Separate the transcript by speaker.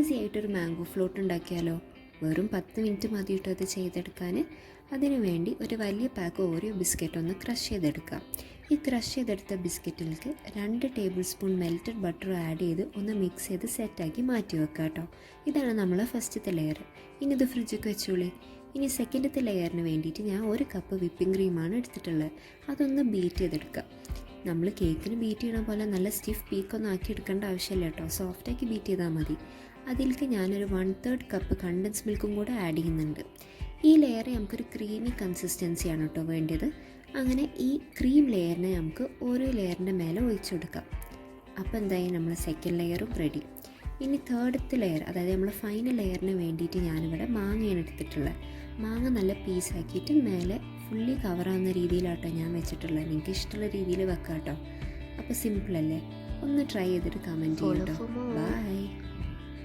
Speaker 1: Easy ആയിട്ടൊരു mango float ഉണ്ടാക്കിയാലോ? വെറും 10 മിനിറ്റ് മതി കേട്ടോ അത് ചെയ്തെടുക്കാൻ. അതിനു വേണ്ടി ഒരു വലിയ പാക്ക് ഓറിയോ ബിസ്ക്കറ്റ് ഒന്ന് ക്രഷ് ചെയ്തെടുക്കാം. ഈ ക്രഷ് ചെയ്തെടുത്ത ബിസ്ക്കറ്റിലേക്ക് 2 table spoon melted butter add ചെയ്ത് ഒന്ന് മിക്സ് ചെയ്ത് സെറ്റാക്കി മാറ്റി വെക്കാം കേട്ടോ. ഇതാണ് നമ്മളെ ഫസ്റ്റത്തെ ലെയർ. ഇനി ഇത് ഫ്രിഡ്ജിലേക്ക് വെച്ചോളി. ഇനി സെക്കൻഡത്തെ ലെയറിന് വേണ്ടിയിട്ട് ഞാൻ 1 കപ്പ് വിപ്പിംഗ് ക്രീമാണ് എടുത്തിട്ടുള്ളത്. അതൊന്ന് ബീറ്റ് ചെയ്തെടുക്കാം. നമ്മൾ കേക്കിന് ബീറ്റ് ചെയ്യണ പോലെ നല്ല സ്റ്റിഫ് പീക്കൊന്നും ആക്കി എടുക്കേണ്ട ആവശ്യമില്ല കേട്ടോ, സോഫ്റ്റാക്കി ബീറ്റ് ചെയ്താൽ മതി. അതിലേക്ക് ഞാനൊരു 1/3 കപ്പ് കണ്ടൻസ് മിൽക്കും കൂടെ ആഡ് ചെയ്യുന്നുണ്ട്. ഈ ലെയർ നമുക്കൊരു ക്രീമി കൺസിസ്റ്റൻസിയാണ് കേട്ടോ വേണ്ടത്. അങ്ങനെ ഈ ക്രീം ലെയറിനെ നമുക്ക് ഓരോ ലെയറിൻ്റെ മേലെ ഒഴിച്ചു കൊടുക്കാം. അപ്പോൾ എന്തായി നമ്മളെ സെക്കൻഡ് ലെയറും റെഡി. ഇനി തേർഡത്തെ ലെയർ, അതായത് നമ്മൾ ഫൈനൽ ലെയറിന് വേണ്ടിയിട്ട് ഞാനിവിടെ മാങ്ങയാണ് എടുത്തിട്ടുള്ളത്. മാങ്ങ നല്ല പീസാക്കിയിട്ട് മേലെ ഫുള്ളി കവറാകുന്ന രീതിയിലാട്ടോ ഞാൻ വെച്ചിട്ടുള്ളത്. എനിക്ക് ഇഷ്ടമുള്ള രീതിയിൽ വെക്കാം കേട്ടോ. അപ്പോൾ സിമ്പിളല്ലേ? ഒന്ന് ട്രൈ ചെയ്തിട്ട് കമൻറ്റ് ചെയ്യട്ടോ. ബൈ.